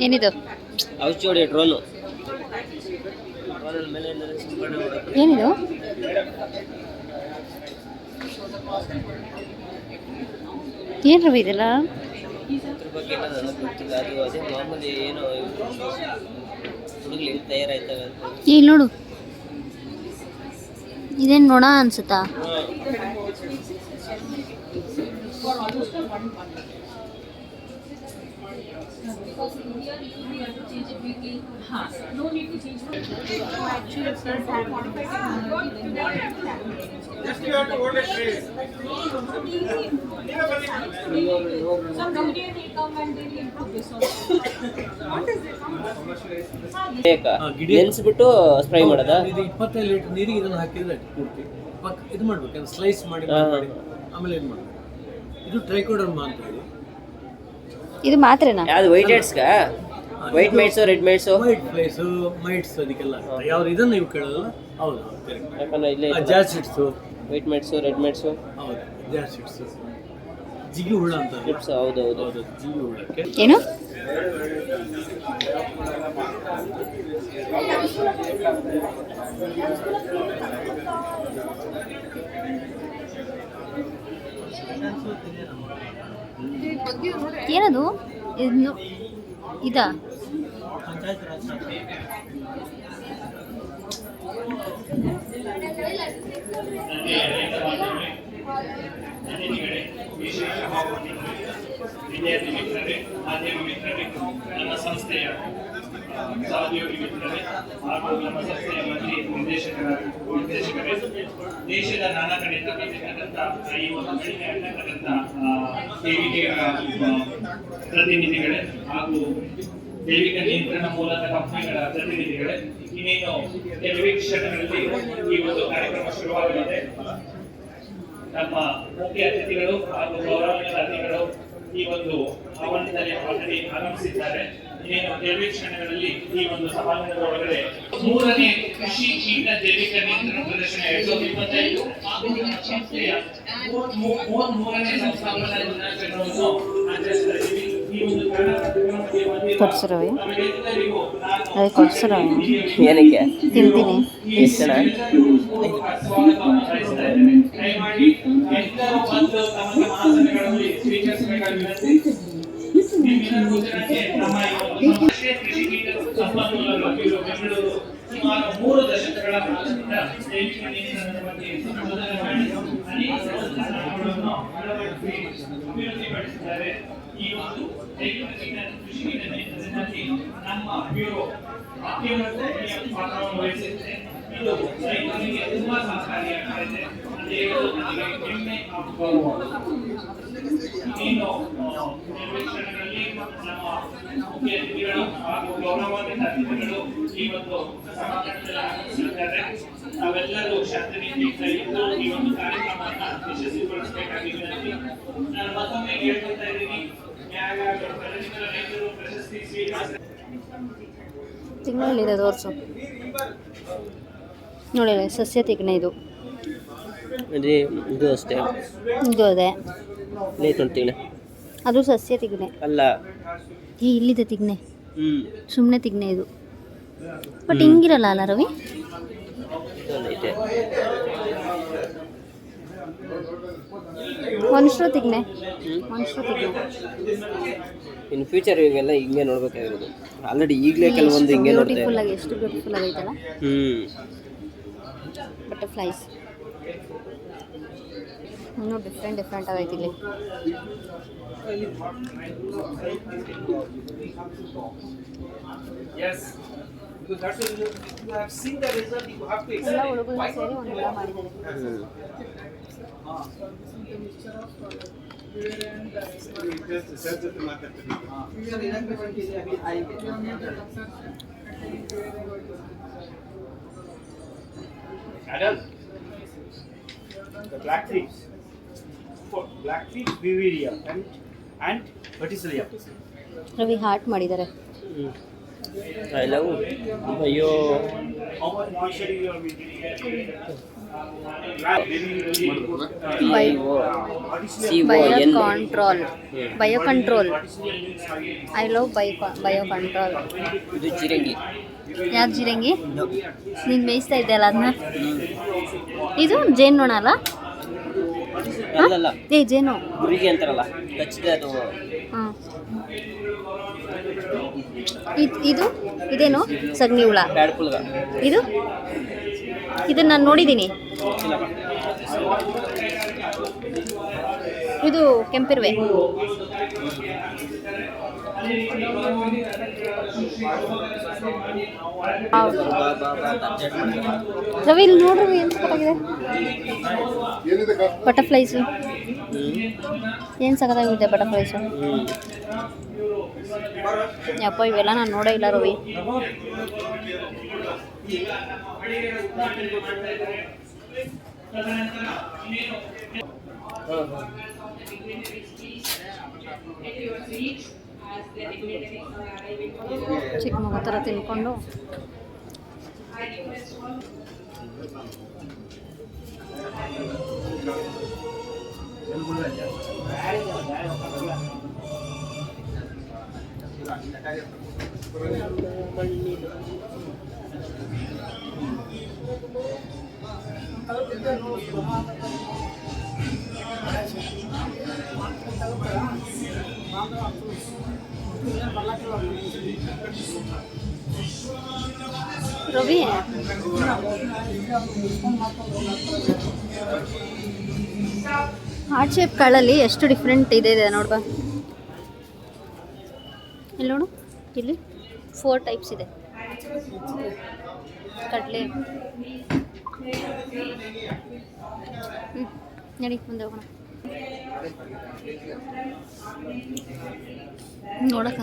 ಏನಿದು? ಔಷಧಿ ಡ್ರೋನು. ಏನಿದು? ಏನು ರವಿ ಇದೆಲ್ಲ? ಇದ್ರ ಬಗ್ಗೆ ಎಲ್ಲ ನನಗೆ ಗೊತ್ತಿಲ್ಲ. ಅದು ಅದೇ ಮಾಮೂಲಿ ಏನೋ ಹುಡುಗ್ಲಿ ತಯಾರಾಯ್ತವೆ ಅಂತ. ಇಲ್ಲಿ ನೋಡು, ಇದೇನು ನೋಣ ಅನ್ಸುತ್ತಾ? ನೆನ್ಸ್ಬಿಟ್ಟು ಸ್ಪ್ರೈ ಮಾಡೋದಾ? ಇದು 25 ಲೀಟರ್ ನೀರಿಗೆ ಇದನ್ನು ಹಾಕಿದ್ರೆ ಪೂರ್ತಿ ಇದು ಮಾಡ್ಬೇಕು, ಸ್ಲೈಸ್ ಮಾಡಿ ಆಮೇಲೆ ಇದು ಮಾಡ್ಬೇಕು. ಇದು ಟ್ರೈಕೋಡರ್ಮಾ ಅಂತ ಹೇಳಿ. ಇದು ಮಾತ್ರೆನಾ? ಯಾವ್ದು ವೈಟ್ ಹೆಡ್ಸ್ಗ? White mites, red mites, white flies, mites, ಅದಕ್ಕೆಲ್ಲ ಯಾವ್ದು ಇದನ್ನು ನೀವು ಕೇಳೋದಲ್ಲ? ಹೌದು, ಯಾಕಂದ್ರೆ ಇಲ್ಲೇ jassids, white mites, red mites. ಹೌದು, ಜಾಸಿಡ್ಸು, ಜಿಗಿ ಹುಳ ಅಂತ. ಹೌದೌದು, ಜಿಗಿ ಹುಳಕ್ಕೆ ಏನು? ಏನದು? ಇದಾ? ವಿದ್ಯಾರ್ಥಿ ಮಿತ್ರರೇ, ಮಾಧ್ಯಮ ಮಿತ್ರರೇ, ನಮ್ಮ ಸಂಸ್ಥೆಯ ಸಹೋದ್ಯೋಗಿ ಮಿತ್ರರೇ ಹಾಗೂ ನಮ್ಮ ಸಂಸ್ಥೆಯ ಮಂತ್ರಿ ನಿರ್ದೇಶಕರೇ, ದೇಶದ ನಾನಾ ಕಡೆ ತಪ್ಪಿರ್ತಕ್ಕಂಥ ಈ ಒಂದು ಕಡಿಮೆ ಆಗ್ತಕ್ಕಂಥ ಸೇವಿಕೆಗಳ ಪ್ರತಿನಿಧಿಗಳೇ ಹಾಗೂ ಜೈವಿಕ ನಿಯಂತ್ರಣ ಮೂಲಕ ಕಂಪನಿಗಳ ಪ್ರತಿನಿಧಿಗಳೇ, ಇನ್ನೇನು ಕೆಲವೇ ಕ್ಷಣಗಳಲ್ಲಿ ಈ ಒಂದು ಕಾರ್ಯಕ್ರಮ ಶುರುವಾಗಲಿದೆ. ನಮ್ಮ ಮುಖ್ಯ ಅತಿಥಿಗಳು ಹಾಗೂ ಗೌರವಾನ್ವಿತ ಅತಿಥಿಗಳು ಈ ಒಂದು ಆವರಣದಲ್ಲಿ ಆಲ್ರೆಡಿ ಆಗಮಿಸಿದ್ದಾರೆ. ಇನ್ನೇನು ಕೆಲವೇ ಕ್ಷಣಗಳಲ್ಲಿ ಈ ಒಂದು ಸಮಾರಂಭದ ಒಳಗಡೆ 3ನೇ ಕೃಷಿ ಕೀಟ ಜೈವಿಕ ನಿಯಂತ್ರಣ ಪ್ರದರ್ಶನ 2025 ಹಾಗೂ ನಮ್ಮ ಸಂಸ್ಥೆಯ 33ನೇ ಸಂಸ್ಥಾಪನಾ ದಿನಾಚರಣೆಯನ್ನು ಆಚರಿಸ್ತಾ ಇದ್ದೀವಿ. ಈ ಒಂದು ಕೊಡ್ಸರವೆ ಅದೇ ಕೊಡ್ಸರವೆ ಏನಕ್ಕೆ ತಿಂತೀನಿ. ಎಷ್ಟು ಜನ? ದಯಮಾಡಿ ಎಲ್ಲರೂ ಬಂದು ತಮ್ಮ ಮಹಾಸಭೆಗಳಲ್ಲಿ ಸ್ವೀಕರಿಸಬೇಕಾಗಿ ವಿನಂತಿ. ನಿಮ್ಮೆಲ್ಲರಿಗೂ ಜನಕ್ಕೆ ನಮ್ಮ ಈ ಒಂದು ರಾಷ್ಟ್ರೀಯ ಕೃಷಿ ಕೀಟ ಸಂಪನ್ಮೂಲಗಳು ಬೆಂಗಳೂರು ಸುಮಾರು 3 ದಶಕಗಳ ಕಾಲದಿಂದ ಜೈವಿಕ ನಿಯಂತ್ರಣದ ಬಗ್ಗೆ ಸಂಶೋಧನೆ ಮಾಡಿ ಅನೇಕ ತಂತ್ರಜ್ಞಾನಗಳನ್ನು ಅಳವಡಿಸಿ ಅಭಿವೃದ್ಧಿಪಡಿಸಿದ್ದಾರೆ. ಈ ಒಂದು ಜೈವಿಕ ಕೃಷಿ ಕೀಟ ನಿಯಂತ್ರಣದಲ್ಲಿ ನಮ್ಮ ಬ್ಯೂರೋ ಅತ್ಯುನ್ನತ ಪಾತ್ರವನ್ನು ವಹಿಸಿದೆ. ಇದು ರೈತರಿಗೆ ತುಂಬಾ ಸಹಕಾರಿಯಾಗ್ತಾ ಇದೆ. ಅದೇ ನನಗೆ ಹೆಮ್ಮೆ ಆಗಬಹುದು. ಇನ್ನು ಕ್ಷಣಗಳಲ್ಲಿ ನಮ್ಮ ಮುಖ್ಯ ಅತಿಥಿಗಳು ಹಾಗೂ ಗೌರವಾನ್ವಿತ ಅತಿಥಿಗಳು ಈ ಒಂದು ಸಮಾರಂಭದಲ್ಲಿ ಆಗಮಿಸಿದ್ದಾರೆ. ನಾವೆಲ್ಲರೂ ಶಾಂತಿ ರೀತಿಯಿಂದ ಇದ್ದು ಈ ಒಂದು ಕಾರ್ಯಕ್ರಮವನ್ನು ಯಶಸ್ವಿಗೊಳಿಸಬೇಕಾಗಿ ವಿನಂತಿ. ನಾನು ಮತ್ತೊಮ್ಮೆ ಕೇಳ್ಕೊಳ್ತಾ ಇದ್ದೀನಿ, ರೈತರು ಪ್ರಶಸ್ತಿ ಸ್ವೀಕರಿಸ ತಿಂಗಳಿದೆ ತೋರಿಸು ನೋಡಿ. ಸಸ್ಯ ತಿಗ್ನೆ ಇದು ಇದು ಅಷ್ಟೇ. ಇದು ಅದೇ ತಿಗ್ನೆ, ಅದು ಸಸ್ಯ ತಿಗ್ನೆ ಅಲ್ಲ. ಇಲ್ಲಿದೆ ತಿಗ್ನೆ, ಸುಮ್ಮನೆ ತಿಗ್ನೆ ಇದು. ಬಟ್ ಹಿಂಗಿರಲ್ಲ ಅಲ್ಲ ರವಿ? ಮನುಷ್ಯರು ತಿಗ್ನೆ, ಮನುಷ್ಯರು ತಿಗ್ನೆ. ಇನ್ ಫ್ಯೂಚರ್ ಇವೆಲ್ಲ ಹಿಂಗೆ ನೋಡ್ಬೇಕಾಗಿರೋದು. ಆಲ್ರೆಡಿ ಈಗಲೇ ಕೆಲವೊಂದು ಹಿಂಗೆ ನೋಡ್ತಾ ಬ್ಯೂಟಿಫುಲ್ ಆಗಿ, ಎಷ್ಟು ಬ್ಯೂಟಿಫುಲ್ ಆಗೈತಲ್ಲ. ಬಟರ್ಫ್ಲೈಸ್ ಇನ್ನೂ ಡಿಫ್ರೆಂಟ್ ಆಗೈತಿ ಇಲ್ಲಿ. ಎಲ್ಲ ಹುಡುಗರು ಸೇರಿ ಒಂದು ಹುಳ ಮಾಡಿದ್ದಾರೆ. The black thrips, Viveria and Verticillia. Ravi heart ಮಾಡಿದ್ದಾರೆ. ಎಲ್ಲವೂ ಅಯ್ಯೋ How much moisture you are maintaining? Bio control. I love bio control. ಇದು ಚಿರಂಗಿ. ಯಾವ್ದು ಜಿರಂಗಿ? ನೀನು ಮೇಯಿಸ್ತಾ ಇದ್ದಲ್ಲ ಅದನ್ನ. ಇದು ಜೇನು ನೊಣ ಅಲ್ಲ? ಅಲ್ಲಲ್ಲ, ಏ ಜೇನು ಗುರಿಗೆ ಅಂತಾರಲ್ಲ, ಕಚ್ಚಿದೆ ಅದು. ಹಾಂ. ಇದು ಇದೇನು? ಸಗಣಿ ಹುಳ. ಬ್ಯಾಡ್ ಪುಲ್ಗ. ಇದನ್ನ ನಾನು ನೋಡಿದ್ದೀನಿ. ಇದು ಕೆಂಪಿರುವೆ. ರವಿ ಇಲ್ಲಿ ನೋಡ್ರಿ ಏನು ಸಖತ್ತಾಗಿದೆ. ಬಟರ್ಫ್ಲೈಸು ಏನು ಸಖತ್ತಾಗಿದೆ ಬಟರ್ಫ್ಲೈಸು. ಯಪ್ಪ ಇವೆಲ್ಲ ನಾನು ನೋಡೇ ಇಲ್ಲ ರವಿ. ಚಿಕ್ಕ ಮಗು ಥರ ತಿನ್ಕೊಂಡು ರವಿ ಹಾರ್ಟ್ ಶೇಪ್ ಕಾಳಲ್ಲಿ ಎಷ್ಟು ಡಿಫ್ರೆಂಟ್ ಇದೆ ನೋಡ್ಬಾ. ಇಲ್ಲಿ ನೋಡು, ಇಲ್ಲಿ 4 ಟೈಪ್ಸ್ ಇದೆ. ಕಡಲೆ. ನಡಿ ಮುಂದೆ ಹೋಗೋಣ. ನೋಡಕ್ಕ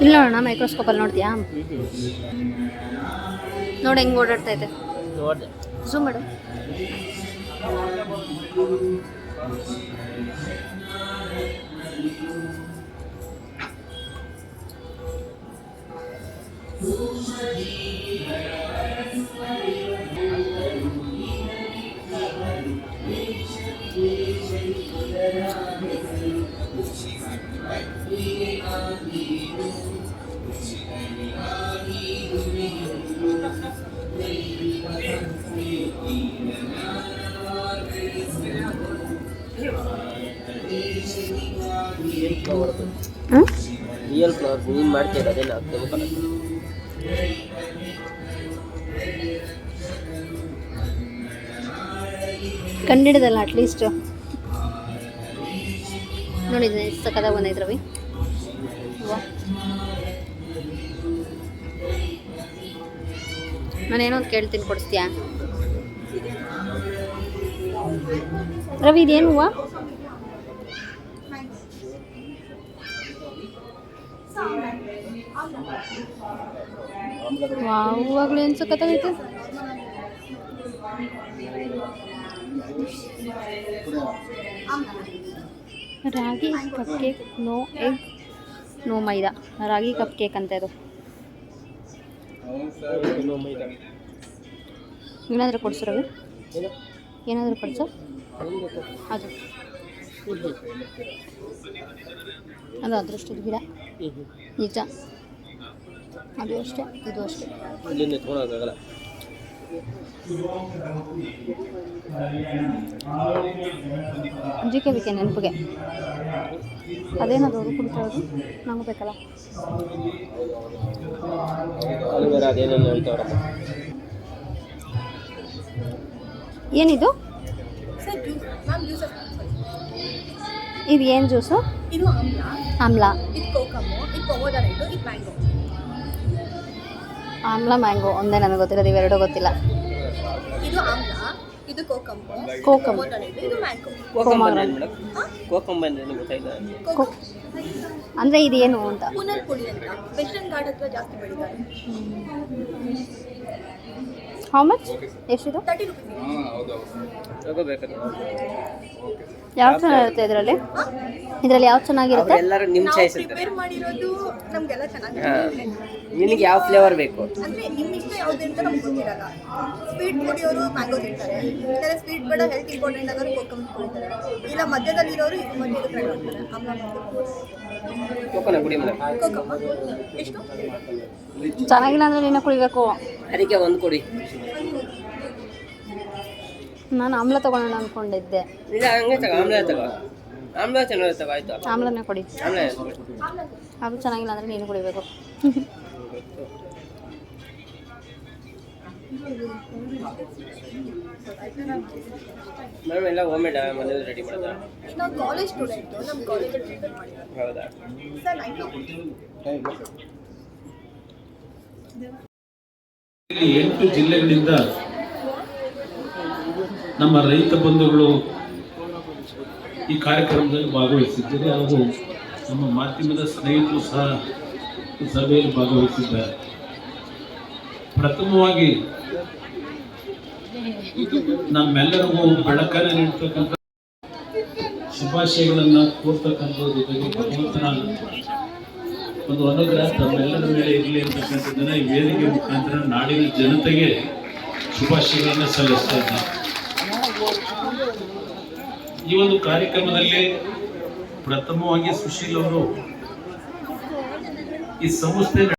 ಇಲ್ಲ ನೋಡೋಣ, ಮೈಕ್ರೋಸ್ಕೋಪಲ್ಲಿ ನೋಡ್ತೀಯಾ? ನೋಡಿ ಹೆಂಗೆ ಓಡಾಡ್ತಾ ಇದೆ. ಝೂಮ್ ಮಾಡು. ರಿಯಲ್ ಫ್ಲವರ್ ನೀನು ಮಾಡ್ತೀರ ಅದೇನು ಕೆಮಿಕಲ್? ಕಂಡಿಡದಲ್ಲ ಅಟ್ಲೀಸ್ಟ್. ನೋಡಿದ್ದೆ ಸಕ್ಕದಾಗ ಬಂದೈತೆ ರವಿ. ನಾನೇನೋ ಒಂದು ಕೇಳ್ತೀನಿ, ಕೊಡಿಸ್ತೀಯಾ? ರವಿ ಇದೇನು ಹೂವು? ಹೂವಾಗಲೂ ಏನು ಸಕ್ಕತ್ತಾಗೈತೆ. Ragi cup cake, no egg no maida. Ragi cup cake ಅಂತ ಇದು. ಏನಾದರೂ ಕೊಡಿಸು ರವಿ, ಏನಾದರೂ ಕೊಡಿಸು. ಅದು ಅದು ಅದೃಷ್ಟದ ಗಿಡ ನಿಜ. ಅದು ಅಷ್ಟೇ, ಇದು ಅಷ್ಟೇ. ಜಿಕೆ ಬೇಕೆ ನೆನಪಿಗೆ. ಅದೇನದು ಅದು ಕುಡಿಸೋದು ನಂಗೆ ಬೇಕಲ್ಲ. ಏನಿದು? ಇದು ಏನು ಜ್ಯೂಸು? ಇದು ಆಮ್ಲ. ಇದು ಕೋಕಮು, ಇದು ಪೊಮೊಗ್ರಾನೇಟ್, ಇದು ಮ್ಯಾಂಗೋ. ಆಮ್ಲ ಮ್ಯಾಂಗೋ ಒಂದೇ ನನಗೆ ಗೊತ್ತಿರೋದು, ಇವೆರಡೂ ಗೊತ್ತಿಲ್ಲ. ಇದು ಆಮ್ಲ, ಇದು ಕೋಕಂಬು, ಕೋಕಂಬು. ಇದು ಮ್ಯಾಂಗೋ. ಕೋಕಂಬ ಅಂದ್ರೆ ಏನು ಮೇಡಮ್? ಕೋಕಂಬ ಅಂದ್ರೆ ಏನು ಗೊತ್ತಾಯ್ತಾ? ಅಂದರೆ ಇದು ಏನು ಅಂತ. ಪುನರ್ ಪುಳಿ ಅಂತ ವೆಸ್ಟರ್ನ್ ಘಾಟ್ ಹತ್ರ ಜಾಸ್ತಿ ಬೆಳೀತಾರೆ. How much? ಎಷ್ಟಿದು? 30 rupees. ತಗೋಬೇಕಾದ್ರೆ ಯಾವ ಚೆನ್ನಾಗಿರುತ್ತೆ ಇದರಲ್ಲಿ? ಇದರಲ್ಲಿ ಯಾವ್ದು ಚೆನ್ನಾಗಿರುತ್ತೆ? ಎಲ್ಲರೂ ನಿಮ್ಮ ನಾವು ಚಾಯ್ಸ್ ಇರ್ತಾರೆ. ಪ್ರಿಪೇರ್ ಮಾಡಿರೋದು ನಮಗೆಲ್ಲ ಚೆನ್ನಾಗಿರುತ್ತೆ. ನಿನಗೆ ಯಾವ ಫ್ಲೇವರ್ ಬೇಕು? ಅಂದ್ರೆ ನಿಮ್ಮ ಇಷ್ಟ ಯಾವ್ದು ಅಂತ ನಮ್ಗೆ ಗೊತ್ತಿರಲ್ಲ. ಸ್ವೀಟ್ ಕುಡಿಯೋರು ಮ್ಯಾಂಗೋ ತಿಂತಾರೆ, ಇಲ್ಲ ಸ್ವೀಟ್ ಬೇಡ ಹೆಲ್ತ್ ಇಂಪಾರ್ಟೆಂಟ್ ಆಗೋರು ಕೋಕಮ್ ಕುಡಿತಾರೆ, ಇಲ್ಲ ಮಧ್ಯದಲ್ಲಿ ಇರೋರು ಇದು ಮಧ್ಯದ ಟ್ರೈ ಮಾಡ್ತಾರೆ. ಆಮ್ಲ ಕೋಕೋನ ಕುಡಿ ಮೇಡಮ್. ಕೋಕಮ್ಮ ಎಷ್ಟು? ಚೆನ್ನಾಗಿಲ್ಲ ಅಂದರೆ ನೀನು ಕುಡಿಬೇಕು. ಅದಕ್ಕೆ ಒಂದು ಕೊಡಿ. ನಾನು ಆಮ್ಲ ತೊಗೊಳ್ಳೋಣ ಅಂದ್ಕೊಂಡಿದ್ದೆ. ಇಲ್ಲ ಹಂಗೆ ತಗೋ, ಆಮ್ಲ ತಗೋ. ಆಮ್ಲ ಚೆನ್ನಾಗಿ ತಗೋ ಆಯ್ತು. ಆಮ್ಲನೇ ಕೊಡಿ. ಆಮ್ಲ ಅದು ಚೆನ್ನಾಗಿಲ್ಲ ಅಂದರೆ ನೀನು ಕುಡಿಬೇಕು. ಮೇಡಮ್ ಎಲ್ಲ ಹೋಮ್ಮೇಡ್ ಮನೇಲಿ ರೆಡಿ ಮಾಡೋದಾ? ನಾವು ಕಾಲೇಜ್ ಸ್ಟೂಡೆಂಟು, ನಮ್ಮ ಕಾಲೇಜಲ್ಲಿ ಪ್ರಿಪೇರ್ ಮಾಡಿರೋದು. ಹೌದಾ? ಸರ್ 9 8 ಜಿಲ್ಲೆಗಳಿಂದ ನಮ್ಮ ರೈತ ಬಂಧುಗಳು ಈ ಕಾರ್ಯಕ್ರಮದಲ್ಲಿ ಭಾಗವಹಿಸಿದ್ದಾರೆ. ಹಾಗೂ ನಮ್ಮ ಮಾಧ್ಯಮದ ಸ್ನೇಹಿತರು ಸಹ ಈ ಸಭೆಯಲ್ಲಿ ಭಾಗವಹಿಸಿದ್ದಾರೆ. ಪ್ರಥಮವಾಗಿ ನಮ್ಮೆಲ್ಲರಿಗೂ ಬೆಳಕನ್ನು ನೀಡ್ತಕ್ಕಂಥ ಶುಭಾಶಯಗಳನ್ನು ಕೋರ್ತಕ್ಕಂಥ ಜೊತೆಗೆ ಭಗವಂತನ ಒಂದು ಅನುಗ್ರಹ ತಮ್ಮೆಲ್ಲರ ಮೇಲೆ ಇರಲಿ ಅಂತಕ್ಕಂಥದ್ದನ್ನು ಈ ವೇದಿಕೆ ಮುಖಾಂತರ ನಾಡಿನ ಜನತೆಗೆ ಶುಭಾಶಯಗಳನ್ನು ಸಲ್ಲಿಸ್ತಾ ಇದ್ದಾರೆ. ಈ ಒಂದು ಕಾರ್ಯಕ್ರಮದಲ್ಲಿ ಪ್ರಥಮವಾಗಿ ಸುಶೀಲ್ ಅವರು ಈ ಸಂಸ್ಥೆ